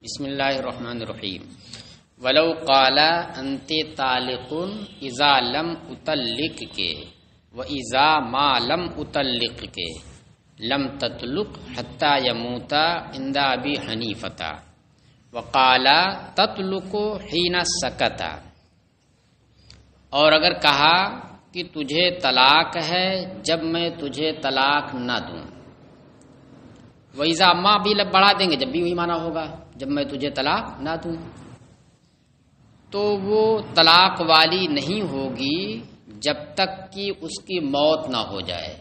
بسم اللہ الرحمن الرحیم ولو قال انت طالق اذا لم اطلق کے و اذا ما لم اطلق کے لم تطلق حتى يموت عند ابی حنیفہ وقال تطلق حين سکت، اور اگر کہا کہ تجھے طلاق ہے جب میں تجھے طلاق نہ دوں، وَإِذَا مَا بھی بڑھا دیں گے جب بھی وہی معنی ہوگا جب میں تجھے طلاق نہ دوں، تو وہ طلاق والی نہیں ہوگی جب تک کہ اس کی موت نہ ہو جائے،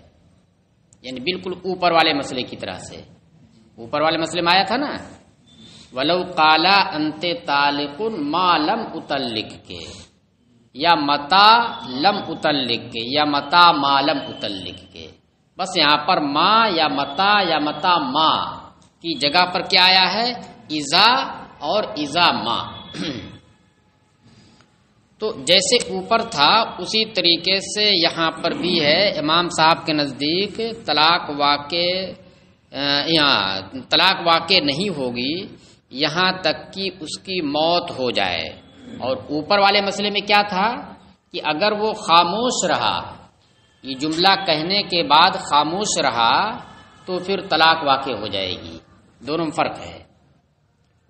یعنی بالکل اوپر والے مسئلے کی طرح سے۔ اوپر والے مسئلے میں آیا تھا نا وَلَوْ قَالَ أَنْتَ طَالِقٌ مَا لَمْ أُطَلِّقْ کے، یا متا لم اطلق کے، یا متا ما لم اطلق کے، بس یہاں پر ما یا متا ما کی جگہ پر کیا آیا ہے؟ اذا اور اذا ما۔ تو جیسے اوپر تھا اسی طریقے سے یہاں پر بھی ہے، امام صاحب کے نزدیک طلاق واقع نہیں ہوگی یہاں تک کہ اس کی موت ہو جائے۔ اور اوپر والے مسئلے میں کیا تھا کہ اگر وہ خاموش رہا، یہ جملہ کہنے کے بعد خاموش رہا تو پھر طلاق واقع ہو جائے گی، دونوں میں فرق ہے۔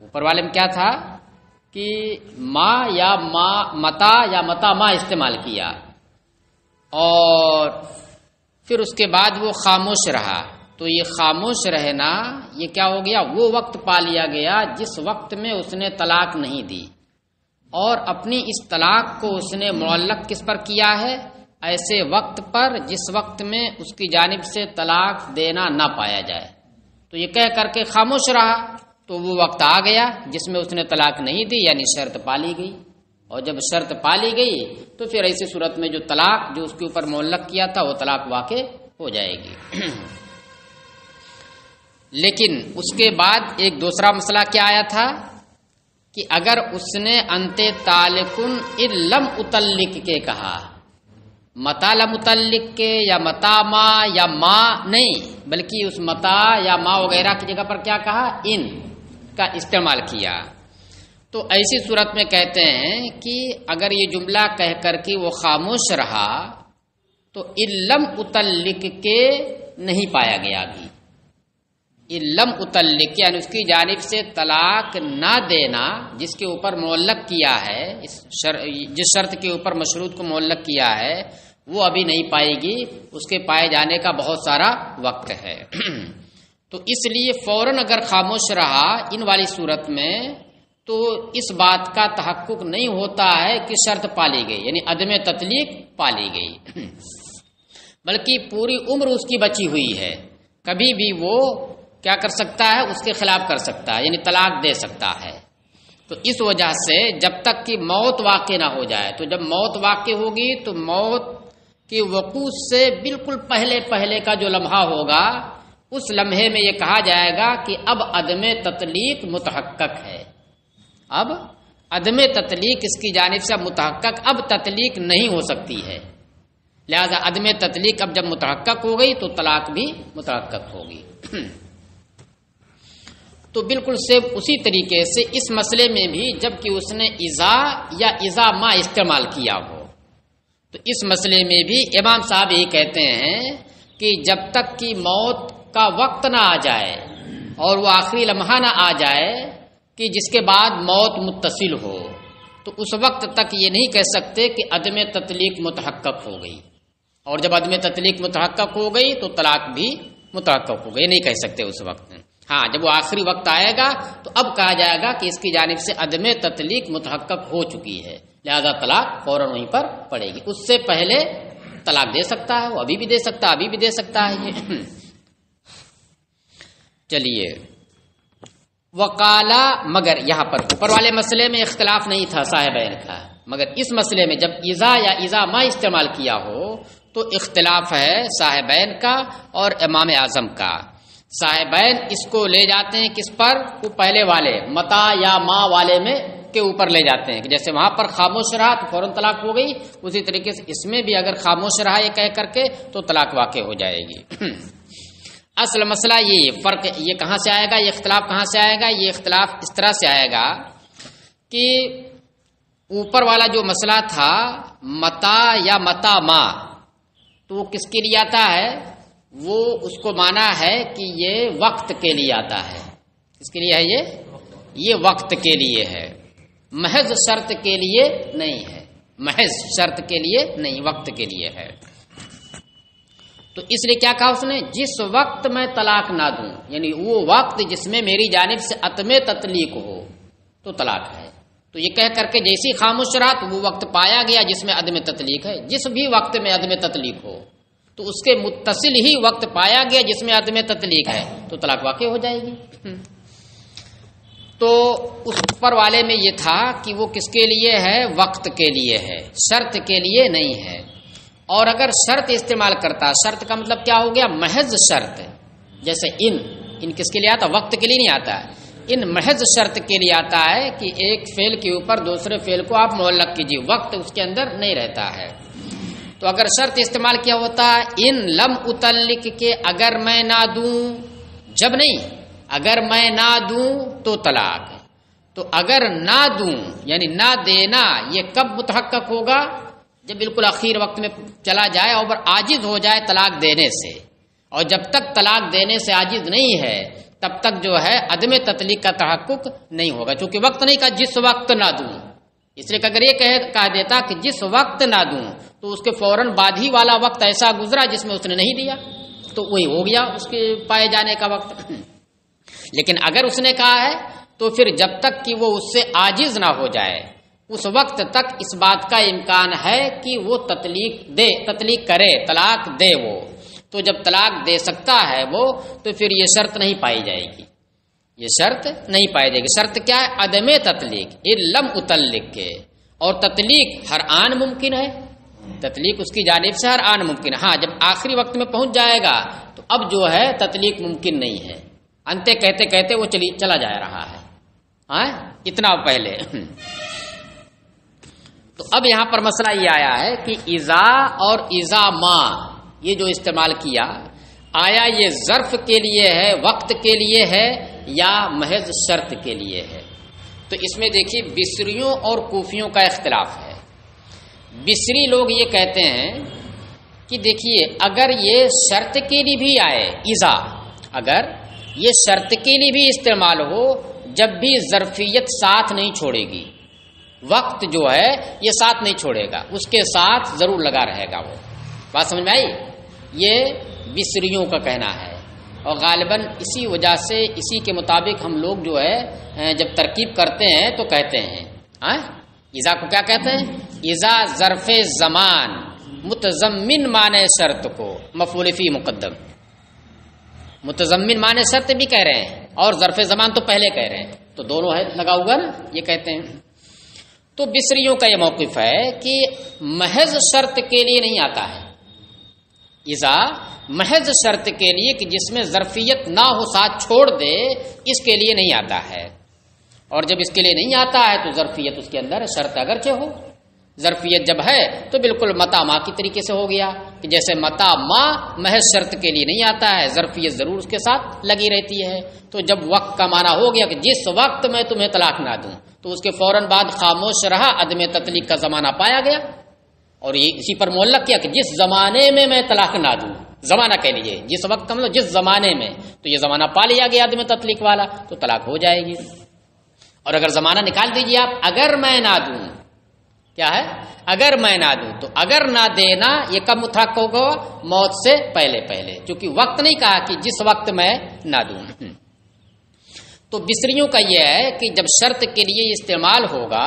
اوپر والے میں کیا تھا کہ متا ما استعمال کیا اور پھر اس کے بعد وہ خاموش رہا، تو یہ خاموش رہنا یہ کیا ہو گیا؟ وہ وقت پا لیا گیا جس وقت میں اس نے طلاق نہیں دی، اور اپنی اس طلاق کو اس نے معلق کس پر کیا ہے؟ ایسے وقت پر جس وقت میں اس کی جانب سے طلاق دینا نہ پایا جائے۔ تو یہ کہہ کر کے خاموش رہا تو وہ وقت آ گیا جس میں اس نے طلاق نہیں دی، یعنی شرط پالی گئی، اور جب شرط پالی گئی تو پھر ایسی صورت میں جو طلاق جو اس کے اوپر معلق کیا تھا وہ طلاق واقع ہو جائے گی۔ لیکن اس کے بعد ایک دوسرا مسئلہ کیا آیا تھا کہ اگر اس نے انت طالقن ان لم اطلق کے کہا، متا لم اطلق کے یا متا ما یا ما نہیں، بلکہ اس متا یا ما وغیرہ کی جگہ پر کیا کہا؟ ان کا استعمال کیا، تو ایسی صورت میں کہتے ہیں کہ اگر یہ جملہ کہہ کر کے وہ خاموش رہا تو ان لم اطلق کے نہیں پایا گیا ابھی۔ لم اطلق یعنی اس کی جانب سے طلاق نہ دینا جس کے اوپر معلق کیا ہے، جس شرط کے اوپر مشروط کو معلق کیا ہے وہ ابھی نہیں پائے گی، اس کے پائے جانے کا بہت سارا وقت ہے۔ تو اس لیے فوراً اگر خاموش رہا ان والی صورت میں تو اس بات کا تحقق نہیں ہوتا ہے کہ شرط پالی گئی، یعنی عدم تطلیق پالی گئی، بلکہ پوری عمر اس کی بچی ہوئی ہے، کبھی بھی وہ کیا کر سکتا ہے؟ اس کے خلاف کر سکتا ہے، یعنی طلاق دے سکتا ہے۔ تو اس وجہ سے جب تک کہ موت واقع نہ ہو جائے، تو جب موت واقع ہوگی تو موت کی وقوع سے بالکل پہلے کا جو لمحہ ہوگا اس لمحے میں یہ کہا جائے گا کہ اب عدم تطلیق متحقق ہے، اب عدم تطلیق اس کی جانب سے متحقق، اب تطلیق نہیں ہو سکتی ہے، لہذا عدم تطلیق اب جب متحقق ہو گئی تو طلاق بھی متحقق ہوگی۔ تو بالکل سے اسی طریقے سے اس مسئلے میں بھی جب کہ اس نے اذا یا اذا ما استعمال کیا ہو، تو اس مسئلے میں بھی امام صاحب یہ کہتے ہیں کہ جب تک کہ موت کا وقت نہ آ جائے اور وہ آخری لمحہ نہ آ جائے کہ جس کے بعد موت متصل ہو، تو اس وقت تک یہ نہیں کہہ سکتے کہ عدم تطلیق متحقق ہو گئی، اور جب عدم تطلیق متحقق ہو گئی تو طلاق بھی متحقق ہو گئی، نہیں کہہ سکتے اس وقت۔ ہاں جب وہ آخری وقت آئے گا تو اب کہا جائے گا کہ اس کی جانب سے عدم تطلیق متحقق ہو چکی ہے، لہذا طلاق فوراً وہیں پر پڑے گی، اس سے پہلے طلاق دے سکتا ہے، وہ ابھی بھی دے سکتا ہے، ابھی بھی دے سکتا ہے یہ۔ چلیے وقالا، مگر یہاں پر اوپر والے مسئلے میں اختلاف نہیں تھا صاحبین کا، مگر اس مسئلے میں جب اذا یا اذا ما استعمال کیا ہو تو اختلاف ہے صاحبین کا اور امام اعظم کا۔ صاحبین اس کو لے جاتے ہیں کس پر؟ وہ پہلے والے متا یا ما والے میں کے اوپر لے جاتے ہیں کہ جیسے وہاں پر خاموش رہا تو فوراً طلاق ہو گئی، اسی طریقے سے اس میں بھی اگر خاموش رہا یہ کہہ کر کے تو طلاق واقع ہو جائے گی۔ اصل مسئلہ یہ فرق یہ کہاں سے آئے گا، یہ اختلاف کہاں سے آئے گا؟ یہ اختلاف اس طرح سے آئے گا کہ اوپر والا جو مسئلہ تھا متا یا متا ما، تو وہ کس کے لیے آتا ہے؟ وہ اس کو مانا ہے کہ یہ وقت کے لیے آتا ہے. کس کے لیے ہے یہ وقت کے لیے ہے، محض شرط کے لیے نہیں ہے، محض شرط کے لیے نہیں، وقت کے لیے ہے. تو اس لیے کیا کہا اس نے؟ جس وقت میں طلاق نہ دوں، یعنی وہ وقت جس میں میری جانب سے عدم تطلیق ہو تو طلاق ہے. تو یہ کہہ کر کے جیسی خاموش رہا تو وہ وقت پایا گیا جس میں عدم تطلیق ہے. جس بھی وقت میں عدم تطلیق ہو تو اس کے متصل ہی وقت پایا گیا جس میں عدم تطلیق ہے تو طلاق واقع ہو جائے گی. تو اس پر والے میں یہ تھا کہ وہ کس کے لیے ہے؟ وقت کے لیے ہے، شرط کے لیے نہیں ہے. اور اگر شرط استعمال کرتا، شرط کا مطلب کیا ہو گیا؟ محض شرط. جیسے ان کس کے لیے آتا؟ وقت کے لیے نہیں آتا. ان محض شرط کے لیے آتا ہے کہ ایک فعل کے اوپر دوسرے فعل کو آپ معلق کیجیے، وقت اس کے اندر نہیں رہتا ہے. تو اگر شرط استعمال کیا ہوتا ان لم اتلق کے اگر میں نہ دوں، جب نہیں، اگر میں نہ دوں تو طلاق. تو اگر نہ دوں یعنی نہ دینا، یہ کب متحقق ہوگا؟ جب بالکل آخر وقت میں چلا جائے اور عاجز ہو جائے طلاق دینے سے. اور جب تک طلاق دینے سے عاجز نہیں ہے تب تک جو ہے عدم تطلیق کا تحقق نہیں ہوگا، چونکہ وقت نہیں کہا جس وقت نہ دوں. اس لیے کہ اگر یہ کہہ دیتا کہ جس وقت نہ دوں تو اس کے فوراً بعد ہی والا وقت ایسا گزرا جس میں اس نے نہیں دیا تو وہی ہو گیا اس کے پائے جانے کا وقت. لیکن اگر اس نے کہا ہے تو پھر جب تک کہ وہ اس سے عاجز نہ ہو جائے اس وقت تک اس بات کا امکان ہے کہ وہ تطلیق کرے، طلاق دے. وہ تو جب طلاق دے سکتا ہے وہ تو پھر یہ شرط نہیں پائی جائے گی، یہ شرط نہیں پائی جائے گی. شرط کیا ہے؟ عدم تطلیق لم اتلق کے. اور تطلیق ہر آن ممکن ہے، تطلیق اس کی جانب سے ہر آن ممکن ہے. ہاں جب آخری وقت میں پہنچ جائے گا تو اب جو ہے تطلیق ممکن نہیں ہے. انتے کہتے کہتے وہ چلا جا رہا ہے ہاں اتنا پہلے. تو اب یہاں پر مسئلہ یہ آیا ہے کہ اذا اور اذا ما یہ جو استعمال کیا، آیا یہ ظرف کے لیے ہے، وقت کے لیے ہے، یا محض شرط کے لیے ہے؟ تو اس میں دیکھیے بصریوں اور کوفیوں کا اختلاف ہے. بصری لوگ یہ کہتے ہیں کہ دیکھیے اگر یہ شرط کے لیے بھی آئے، اذا اگر یہ شرط کے لیے بھی استعمال ہو جب بھی ظرفیت ساتھ نہیں چھوڑے گی، وقت جو ہے یہ ساتھ نہیں چھوڑے گا، اس کے ساتھ ضرور لگا رہے گا. وہ بات سمجھ میں آئی؟ یہ بصریوں کا کہنا ہے. اور غالباً اسی وجہ سے اسی کے مطابق ہم لوگ جو ہے جب ترکیب کرتے ہیں تو کہتے ہیں اذا کو کیا کہتے ہیں؟ اذا ظرف زمان متضمن معنی شرط کو مفعول فی مقدم، متضمن معنی شرط بھی کہہ رہے ہیں اور ظرف زمان تو پہلے کہہ رہے ہیں، تو دونوں ہے لگا ہوا نا، یہ کہتے ہیں. تو بصریوں کا یہ موقف ہے کہ محض شرط کے لیے نہیں آتا ہے. اذا محض شرط کے لیے کہ جس میں ظرفیت نہ ہو ساتھ چھوڑ دے، اس کے لیے نہیں آتا ہے. اور جب اس کے لیے نہیں آتا ہے تو ظرفیت اس کے اندر ہے، شرط اگرچہ ہو. ظرفیت جب ہے تو بالکل متا ما کی طریقے سے ہو گیا کہ جیسے متا ما محض شرط کے لیے نہیں آتا ہے، ظرفیت ضرور اس کے ساتھ لگی رہتی ہے. تو جب وقت کا معنی ہو گیا کہ جس وقت میں تمہیں طلاق نہ دوں تو اس کے فوراً بعد خاموش رہا، عدم تطلیق کا زمانہ پایا گیا. اور یہ اسی پر معلق کیا کہ جس زمانے میں طلاق نہ دوں، زمانہ کے لیے جس وقت مطلب جس زمانے میں، تو یہ زمانہ پا لیا گیا عدم تطلیق والا تو طلاق ہو جائے گی. اور اگر زمانہ نکال دیجیے آپ، اگر میں نہ دوں، کیا ہے؟ اگر میں نہ دوں. تو اگر نہ دینا یہ کب متحقق ہوگا؟ موت سے پہلے پہلے، کیونکہ وقت نہیں کہا کہ جس وقت میں نہ دوں. تو بصریوں کا یہ ہے کہ جب شرط کے لیے استعمال ہوگا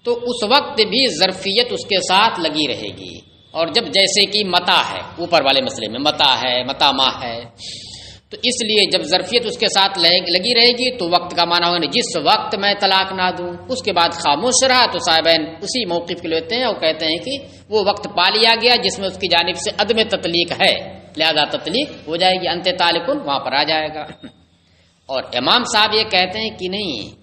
تو اس وقت بھی ظرفیت اس کے ساتھ لگی رہے گی. اور جب جیسے کہ متا ہے، اوپر والے مسئلے میں متا ہے، متا ما ہے، تو اس لیے جب ظرفیت اس کے ساتھ لگی رہے گی تو وقت کا معنی ہوگا جس وقت میں طلاق نہ دوں. اس کے بعد خاموش رہا تو صاحبین اسی موقف کے لیتے ہیں اور کہتے ہیں کہ وہ وقت پا لیا گیا جس میں اس کی جانب سے عدم تطلیق ہے، لہذا تطلیق ہو جائے گی، انت تعلقن وہاں پر آ جائے گا. اور امام صاحب یہ کہتے ہیں کہ نہیں،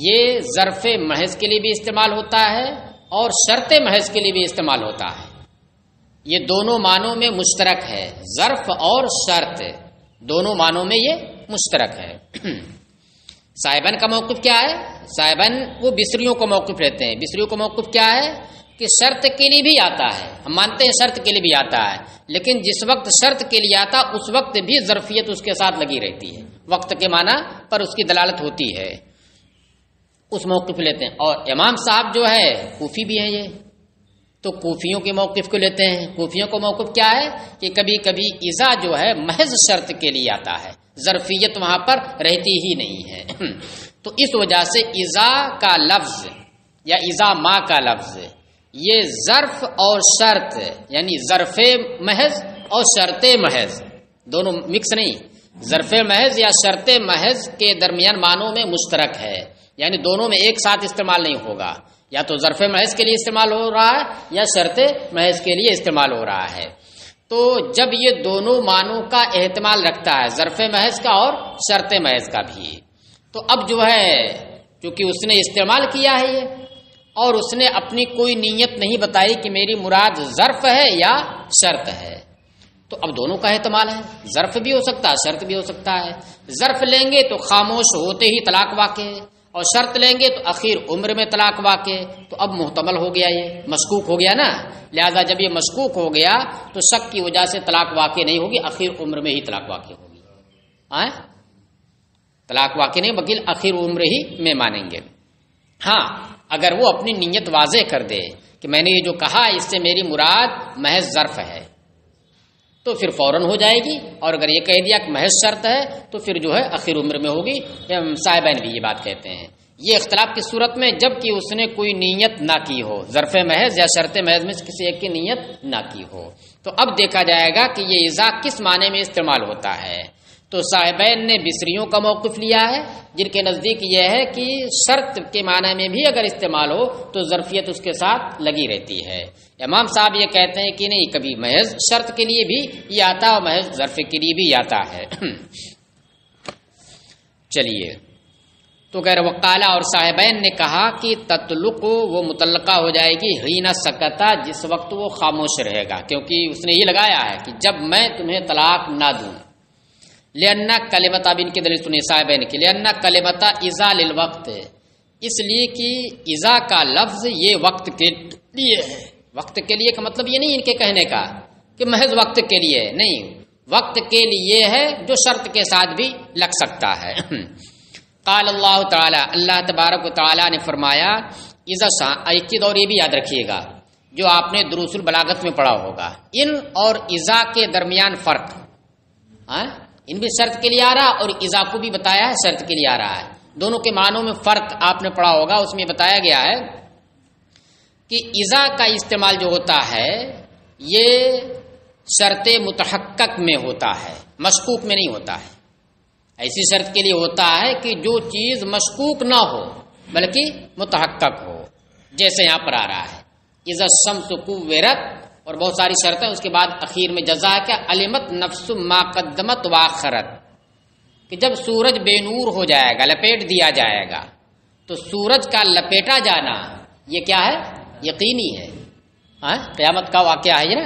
یہ ظرف محض کے لیے بھی استعمال ہوتا ہے اور شرط محض کے لیے بھی استعمال ہوتا ہے. یہ دونوں معنوں میں مشترک ہے، ظرف اور شرط دونوں معنوں میں یہ مشترک ہے۔ صاحبن کا موقف کیا ہے؟ صاحبن وہ بصریوں کو موقف لیتے ہیں۔ بصریوں کو موقف کیا ہے کہ شرط کے لیے بھی آتا ہے، ہم مانتے ہیں شرط کے لیے بھی آتا ہے، لیکن جس وقت شرط کے لیے آتا اس وقت بھی ظرفیت اس کے ساتھ لگی رہتی ہے، وقت کے معنی پر اس کی دلالت ہوتی ہے، اس موقف لیتے ہیں۔ اور امام صاحب جو ہے کوفی بھی ہیں، یہ تو کوفیوں کے موقف کو لیتے ہیں۔ کوفیوں کو موقف کیا ہے کہ کبھی کبھی اذا جو ہے محض شرط کے لیے آتا ہے، ظرفیت وہاں پر رہتی ہی نہیں ہے۔ تو اس وجہ سے اذا کا لفظ یا اذا ما کا لفظ یہ ظرف اور شرط یعنی ظرف محض اور شرط محض دونوں مکس نہیں، ظرف محض یا شرط محض کے درمیان معنوں میں مشترک ہے، یعنی دونوں میں ایک ساتھ استعمال نہیں ہوگا، یا تو ظرف محض کے لیے استعمال ہو رہا ہے یا شرط محض کے لیے استعمال ہو رہا ہے۔ تو جب یہ دونوں معنوں کا احتمال رکھتا ہے، ظرف محض کا اور شرط محض کا بھی، تو اب جو ہے چونکہ اس نے استعمال کیا ہے یہ، اور اس نے اپنی کوئی نیت نہیں بتائی کہ میری مراد ظرف ہے یا شرط ہے، تو اب دونوں کا احتمال ہے، ظرف بھی ہو سکتا ہے شرط بھی ہو سکتا ہے۔ ظرف لیں گے تو خاموش ہوتے ہی طلاق واقع ہے، اور شرط لیں گے تو اخیر عمر میں طلاق واقع، تو اب محتمل ہو گیا، یہ مشکوک ہو گیا نا، لہذا جب یہ مشکوک ہو گیا تو شک کی وجہ سے طلاق واقع نہیں ہوگی، اخیر عمر میں ہی طلاق واقع ہوگی، طلاق واقع نہیں بلکہ اخیر عمر ہی میں مانیں گے۔ ہاں اگر وہ اپنی نیت واضح کر دے کہ میں نے یہ جو کہا اس سے میری مراد محض ظرف ہے تو پھر فوراً ہو جائے گی، اور اگر یہ کہہ دیا کہ محض شرط ہے تو پھر جو ہے اخیر عمر میں ہوگی۔ صاحبین بھی یہ بات کہتے ہیں، یہ اختلاف کی صورت میں جب کہ اس نے کوئی نیت نہ کی ہو، ظرف محض یا شرط محض میں کسی ایک کی نیت نہ کی ہو، تو اب دیکھا جائے گا کہ یہ اذا کس معنی میں استعمال ہوتا ہے۔ تو صاحبین نے بصریوں کا موقف لیا ہے جن کے نزدیک یہ ہے کہ شرط کے معنی میں بھی اگر استعمال ہو تو ظرفیت اس کے ساتھ لگی رہتی ہے۔ امام صاحب یہ کہتے ہیں کہ نہیں، کبھی محض شرط کے لیے بھی یہ آتا ہے اور محض ظرف کے لیے بھی آتا ہے۔ چلیے تو غیر وقالہ اور صاحبین نے کہا کہ تطلق وہ متعلقہ ہو جائے گی حین سکتا، جس وقت وہ خاموش رہے گا، کیونکہ اس نے یہ لگایا ہے کہ جب میں تمہیں طلاق نہ دوں، لأن کلمۃ اب ان کی دلیل سنی صاحبین کی، لأن کلمۃ اذا للوقت، اس لیے کہ اذا کا لفظ یہ وقت کے لیے ہے۔ وقت کے لیے کا مطلب یہ نہیں ان کے کہنے کا کہ محض وقت کے لیے، نہیں، وقت کے لیے ہے جو شرط کے ساتھ بھی لگ سکتا ہے۔ قال اللہ تعالی، اللہ تبارک و تعالی نے فرمایا، اذا، ایک چیز اور یہ بھی یاد رکھیے گا جو آپ نے دروس البلاغت میں پڑھا ہوگا، ان اور اذا کے درمیان فرق، ان بھی شرط کے لیے آ رہا اور اذا کو بھی بتایا ہے شرط کے لیے آ رہا ہے، دونوں کے معنوں میں فرق آپ نے پڑھا ہوگا، اس میں بتایا گیا ہے کہ اذا کا استعمال جو ہوتا ہے یہ شرط متحقق میں ہوتا ہے، مشکوک میں نہیں ہوتا ہے۔ ایسی شرط کے لیے ہوتا ہے کہ جو چیز مشکوک نہ ہو بلکہ متحقق ہو، جیسے یہاں پر آ رہا ہے اذا الشمس کورت، اور بہت ساری شرطیں، اس کے بعد اخیر میں جزا ہے کیا، علمت نفس ما قدمت واخرت، کہ جب سورج بے نور ہو جائے گا، لپیٹ دیا جائے گا، تو سورج کا لپیٹا جانا یہ کیا ہے، یقینی ہے، قیامت کا واقعہ ہے نا،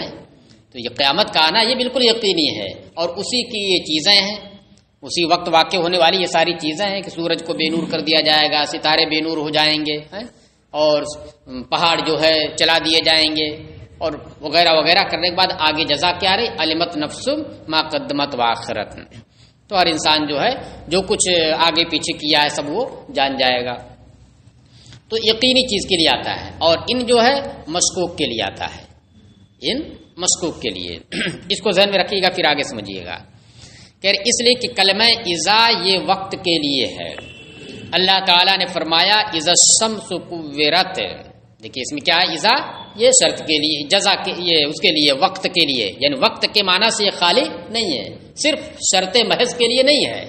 تو یہ قیامت کا آنا یہ بالکل یقینی ہے، اور اسی کی یہ چیزیں ہیں، اسی وقت واقع ہونے والی یہ ساری چیزیں ہیں کہ سورج کو بے نور کر دیا جائے گا، ستارے بے نور ہو جائیں گے، اور پہاڑ جو ہے چلا دیے جائیں گے، اور وغیرہ وغیرہ کرنے کے بعد آگے جزا کیا رہی، علمت نفس ما قدمت واخرت، تو ہر انسان جو ہے جو کچھ آگے پیچھے کیا ہے سب وہ جان جائے گا، تو یقینی چیز کے لیے آتا ہے، اور ان جو ہے مشکوک کے لیے آتا ہے، ان مشکوک کے لیے، اس کو ذہن میں رکھیے گا پھر آگے سمجھیے گا، کہ اس لیے کہ کلمہ اذا یہ وقت کے لیے ہے۔ اللہ تعالیٰ نے فرمایا اذا الشمس کورت، دیکھیے اس میں کیا ہے، اذا یہ شرط کے لیے، جزا کے یہ اس کے لیے، وقت کے لیے، یعنی وقت کے معنی سے یہ خالی نہیں ہے، صرف شرط محض کے لیے نہیں ہے،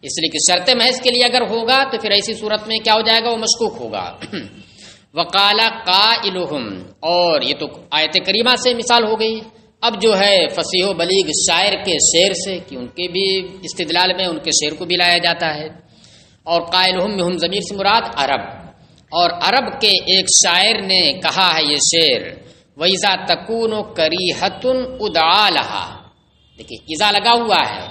اس لیے کہ شرط محض کے لیے اگر ہوگا تو پھر ایسی صورت میں کیا ہو جائے گا، وہ مشکوک ہوگا۔ وقال قائلہم، اور یہ تو آیت کریمہ سے مثال ہو گئی، اب جو ہے فصیح و بلیغ شاعر کے شعر سے، کہ ان کے بھی استدلال میں ان کے شعر کو بھی لایا جاتا ہے، اور قائلہم میں ہم ضمیر سے مراد عرب، اور عرب کے ایک شاعر نے کہا ہے یہ شعر، وَإِذَا تَكُونُ كَرِيهَةٌ أُدْعَىٰ لَهَا، دیکھیے اذا لگا ہوا ہے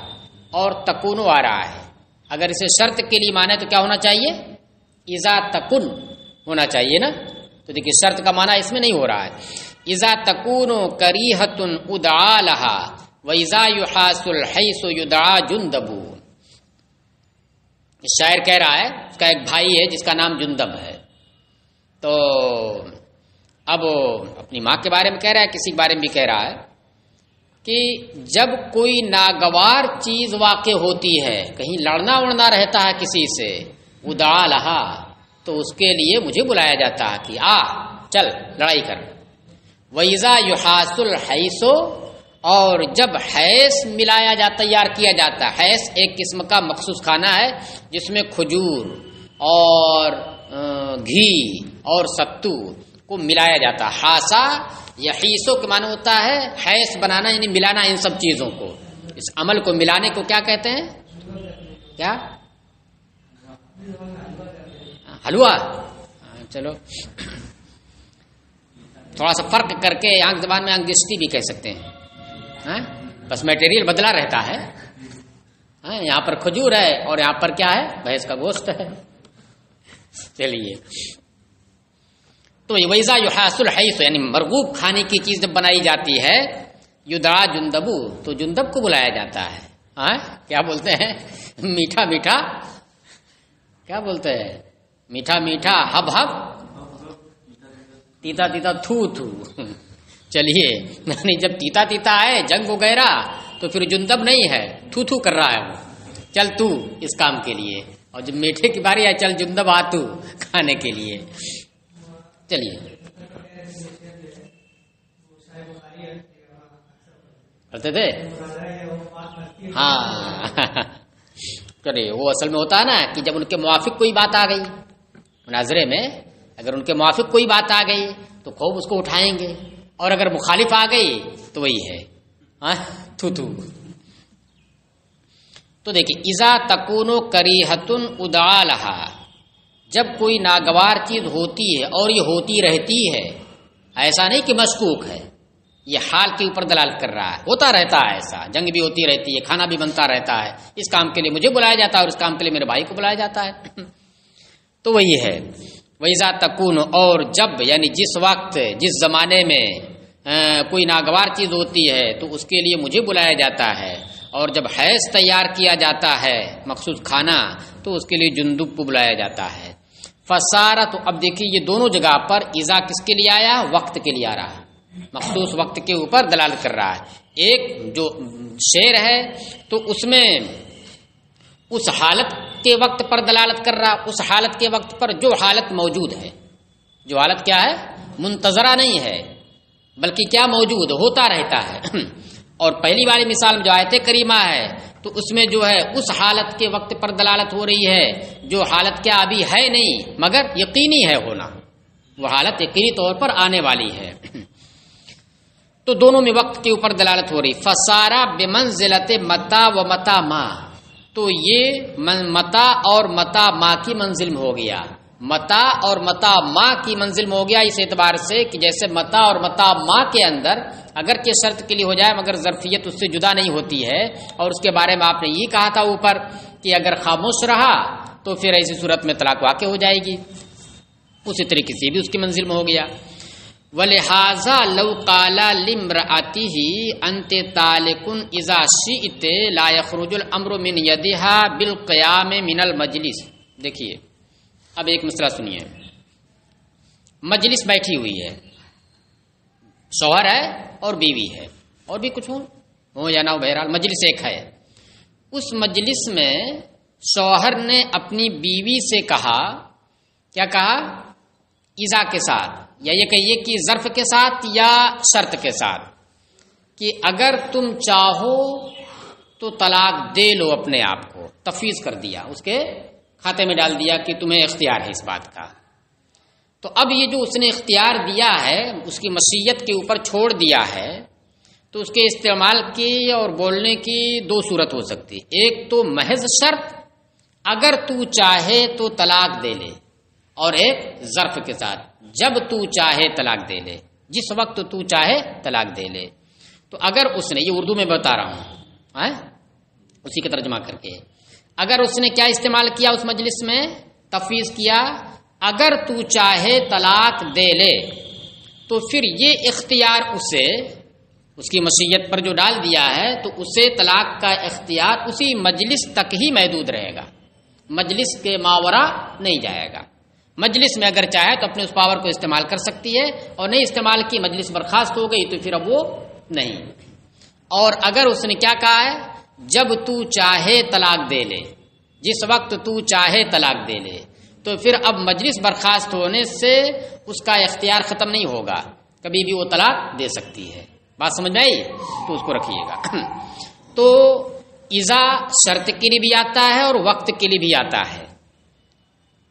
اور تکون آ رہا ہے، اگر اسے شرط کے لیے مانے تو کیا ہونا چاہیے؟ اذا تکن ہونا چاہیے نا. تو دیکھیے شرط کا معنی اس میں نہیں ہو رہا ہے. اذا تکون کریہۃ ادعا لہا واذا یحاس الحیث یدعا جندب. شاعر کہہ رہا ہے، اس کا ایک بھائی ہے جس کا نام جندب ہے، تو اب اپنی ماں کے بارے میں کہہ رہا ہے، کسی کے بارے میں بھی کہہ رہا ہے کہ جب کوئی ناگوار چیز واقع ہوتی ہے، کہیں لڑنا وڑنا رہتا ہے کسی سے، ادعا لہا، تو اس کے لیے مجھے بلایا جاتا ہے کہ آ چل لڑائی کر. وَإِذَا يُحَاسُ الْحَيْسُ، اور جب حیث ملایا جاتا، تیار کیا جاتا ہے. حیث ایک قسم کا مخصوص کھانا ہے جس میں کھجور اور گھی اور ستو کو ملایا جاتا ہے. حاسا یا حیثوں کے معنی ہوتا ہے حیث بنانا، یعنی ملانا ان سب چیزوں کو. اس عمل کو ملانے کو کیا کہتے ہیں؟ کیا؟ حلوہ. چلو تھوڑا سا فرق کر کے یہاں کی زبان میں انگشتی بھی کہہ سکتے ہیں، بس میٹیریل بدلا رہتا ہے. یہاں پر کھجور ہے اور یہاں پر کیا ہے؟ بھینس کا گوشت ہے. چلیے، تو ویزا یحاس الحیث یعنی مرغوب کھانے کی چیز جب بنائی جاتی ہے، یدعا جندبو، تو جندب کو بلایا جاتا ہے. کیا بولتے ہیں؟ میٹھا میٹھا، کیا بولتے ہیں؟ میٹھا میٹھا ہب ہب، تیتا تیتا تھو تھو. چلیے، یعنی جب تیتا تیتا ہے جنگ وغیرہ تو پھر جندب نہیں ہے، تھو تھو کر رہا ہے وہ، چل تو اس کام کے لیے. اور جب میٹھے کی باری ہے، چل جندب آ تو کھانے کے لیے. چلیے، کرتے تھے. ہاں چلیے، وہ اصل میں ہوتا ہے نا کہ جب ان کے موافق کوئی بات آ گئی مناظرے میں، اگر ان کے موافق کوئی بات آ گئی تو خوب اس کو اٹھائیں گے، اور اگر مخالف آ گئی تو وہی ہے تھو تھو. تو دیکھیے، اذا تکون کریہۃ ادعا لہا، جب کوئی ناگوار چیز ہوتی ہے اور یہ ہوتی رہتی ہے، ایسا نہیں کہ مشکوک ہے، یہ حال کے اوپر دلالت کر رہا ہے، ہوتا رہتا ہے ایسا، جنگ بھی ہوتی رہتی ہے، کھانا بھی بنتا رہتا ہے، اس کام کے لیے مجھے بلایا جاتا ہے اور اس کام کے لیے میرے بھائی کو بلایا جاتا ہے. تو وہی ہے وَإِذَا تَكُونُ، اور جب یعنی جس وقت جس زمانے میں کوئی ناگوار چیز ہوتی ہے تو اس کے لیے مجھے بلایا جاتا ہے، اور جب حیث تیار کیا جاتا ہے مخصوص کھانا تو اس کے لیے جندب کو بلایا جاتا ہے. فسارا، تو اب دیکھیے یہ دونوں جگہ پر اذا کس کے لیے آیا؟ وقت کے لیے آ رہا ہے، مخصوص وقت کے اوپر دلالت کر رہا ہے. ایک جو شعر ہے تو اس میں اس حالت کے وقت پر دلالت کر رہا، اس حالت کے وقت پر جو حالت موجود ہے، جو حالت کیا ہے؟ منتظرہ نہیں ہے، بلکہ کیا موجود ہوتا رہتا ہے. اور پہلی والی مثال میں جو آیت کریمہ ہے تو اس میں جو ہے اس حالت کے وقت پر دلالت ہو رہی ہے جو حالت کیا ابھی ہے نہیں مگر یقینی ہے ہونا، وہ حالت یقینی طور پر آنے والی ہے. تو دونوں میں وقت کے اوپر دلالت ہو رہی. فسارا بمنزلت متا و متا ما، تو یہ متا اور متا ما کی منزل میں ہو گیا، متا اور متا ما کی منزل میں ہو گیا، اس اعتبار سے کہ جیسے متا اور متا ما کے اندر اگرچہ شرط کے لیے ہو جائے مگر ظرفیت اس سے جدا نہیں ہوتی ہے، اور اس کے بارے میں آپ نے یہ کہا تھا اوپر کہ اگر خاموش رہا تو پھر ایسی صورت میں طلاق واقع ہو جائے گی، اسی طریقے سے بھی اس کی منزل میں ہو گیا. وَلِحَاذَا لَوْ قَالَ لِامْرَأَتِهِ أَنْتِ طَالِقٌ إِذَا شِئْتِ لَا يَخْرُجُ الْأَمْرُ مِنْ يَدِهَا بِالْقِيَامِ مِنَ الْمَجْلِسِ. دیکھیے اب ایک مسئلہ سنیے. مجلس بیٹھی ہوئی ہے، شوہر ہے اور بیوی ہے، اور بھی کچھ ہو یا نہ ہو، بہرحال مجلس ایک ہے. اس مجلس میں شوہر نے اپنی بیوی سے کہا، کیا کہا؟ اذا کے ساتھ، یا یہ کہیے کہ ظرف کے ساتھ یا شرط کے ساتھ، کہ اگر تم چاہو تو طلاق دے لو اپنے آپ کو، تفویض کر دیا، اس کے کھاتے میں ڈال دیا کہ تمہیں اختیار ہے اس بات کا. تو اب یہ جو اس نے اختیار دیا ہے، اس کی مشیت کے اوپر چھوڑ دیا ہے، تو اس کے استعمال کی اور بولنے کی دو صورت ہو سکتی. ایک تو محض شرط، اگر تو چاہے تو طلاق دے لے، اور ایک ظرف کے ساتھ، جب تو چاہے طلاق دے لے، جس وقت تو چاہے طلاق دے لے. تو اگر اس نے، یہ اردو میں بتا رہا ہوں، اسی کا ترجمہ کر کے، اگر اس نے کیا استعمال کیا اس مجلس میں، تفویض کیا، اگر تو چاہے طلاق دے لے، تو پھر یہ اختیار اسے، اس کی مشیت پر جو ڈال دیا ہے، تو اسے طلاق کا اختیار اسی مجلس تک ہی محدود رہے گا، مجلس کے ماورا نہیں جائے گا۔ مجلس میں اگر چاہے تو اپنے اس پاور کو استعمال کر سکتی ہے، اور نہیں استعمال کی، مجلس برخاست ہو گئی، تو پھر اب وہ نہیں۔ اور اگر اس نے کیا کہا ہے، جب تو چاہے طلاق دے لے، جس وقت تو چاہے طلاق دے لے، تو پھر اب مجلس برخاست ہونے سے اس کا اختیار ختم نہیں ہوگا، کبھی بھی وہ طلاق دے سکتی ہے۔ بات سمجھ میں آئی؟ تو اس کو رکھیے گا۔ تو اذا شرط کے لیے بھی آتا ہے اور وقت کے لیے بھی آتا ہے۔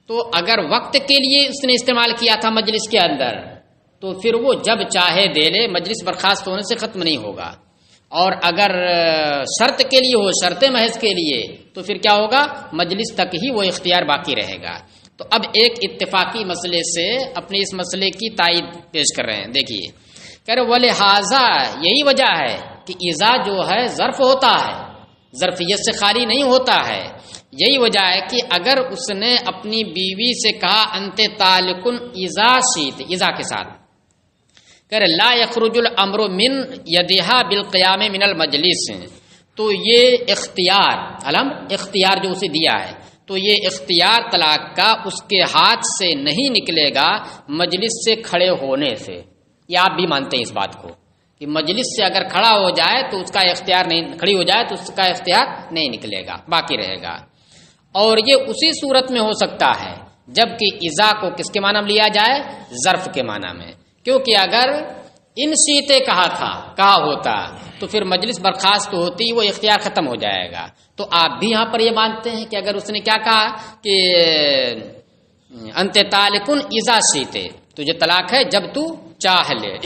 تو اگر وقت کے لیے اس نے استعمال کیا تھا مجلس کے اندر، تو پھر وہ جب چاہے دے لے، مجلس برخاست ہونے سے ختم نہیں ہوگا۔ اور اگر شرط کے لیے ہو، شرط محض کے لیے، تو پھر کیا ہوگا، مجلس تک ہی وہ اختیار باقی رہے گا۔ تو اب ایک اتفاقی مسئلے سے اپنے اس مسئلے کی تائید پیش کر رہے ہیں، دیکھیے، کہہ رہے وَلِہَٰذَا، یہی وجہ ہے کہ اذا جو ہے ظرف ہوتا ہے، ظرفیت سے خالی نہیں ہوتا ہے۔ یہی وجہ ہے کہ اگر اس نے اپنی بیوی سے کہا انت طالقن اذا شئت، اذا کے ساتھ، کہ لا یخرج الامر من یدہا بالقیام من المجلس، تو یہ اختیار، علم اختیار جو اسے دیا ہے، تو یہ اختیار طلاق کا اس کے ہاتھ سے نہیں نکلے گا مجلس سے کھڑے ہونے سے۔ یہ آپ بھی مانتے ہیں اس بات کو کہ مجلس سے اگر کھڑا ہو جائے تو اس کا اختیار نہیں، کھڑی ہو جائے تو اس کا اختیار نہیں نکلے گا، باقی رہے گا۔ اور یہ اسی صورت میں ہو سکتا ہے جبکہ اذا کو کس کے معنی میں لیا جائے، ظرف کے معنی میں، کیونکہ اگر ان شیتے کہا ہوتا تو پھر مجلس برخاست ہوتی، وہ اختیار ختم ہو جائے گا۔ تو آپ بھی یہاں پر یہ مانتے ہیں کہ اگر اس نے کیا کہا کہ انت طالقن اذا شیتے، تجھے طلاق ہے جب تو چاہ لے،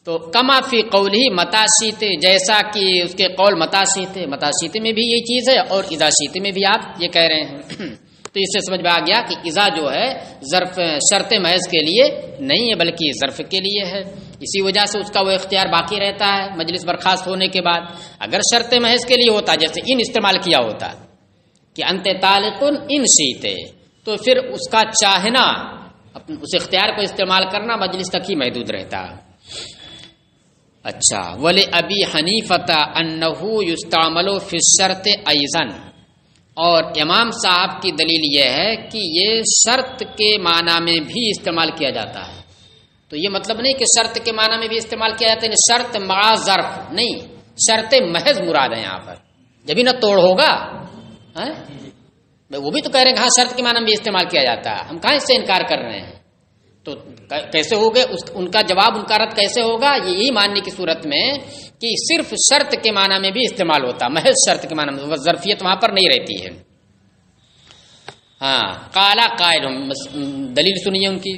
تو کما فی قولہ متا شیتے، جیسا کہ اس کے قول متا شیتے، متا شیتے میں بھی یہ چیز ہے اور اذا شیتے میں بھی آپ یہ کہہ رہے ہیں۔ تو اس سے سمجھ میں آ گیا کہ اذا جو ہے ظرف شرط محض کے لیے نہیں ہے بلکہ ظرف کے لیے ہے، اسی وجہ سے اس کا وہ اختیار باقی رہتا ہے مجلس برخاست ہونے کے بعد۔ اگر شرط محض کے لیے ہوتا، جیسے ان استعمال کیا ہوتا کہ انت طالقن ان شیتے، تو پھر اس کا چاہنا، اس اختیار کو استعمال کرنا مجلس تک ہی محدود رہتا۔ اچھا، وَلِأَبِي حَنِیفَةَ أَنَّهُ يُسْتَعْمَلُ فِي الشَّرْطِ أَيْضًا، اور امام صاحب کی دلیل یہ ہے کہ یہ شرط کے معنی میں بھی استعمال کیا جاتا ہے۔ تو یہ مطلب نہیں کہ شرط کے معنی میں بھی استعمال کیا جاتا ہے، شرط مع ظرف نہیں، شرط محض مراد ہے یہاں پر، جبھی نہ توڑ ہوگا۔ وہ بھی تو کہہ رہے ہیں کہ ہاں شرط کے معنی میں بھی استعمال کیا جاتا ہے، ہم کہاں اس سے انکار کر رہے ہیں؟ تو کیسے ہوگا ان کا جواب، ان کا رد کیسے ہوگا؟ یہی ماننے کی صورت میں کہ صرف شرط کے معنی میں بھی استعمال ہوتا، محض شرط کے معنی میں، ظرفیت وہاں پر نہیں رہتی ہے۔ ہاں، قالا قائل، دلیل سنیے ان کی۔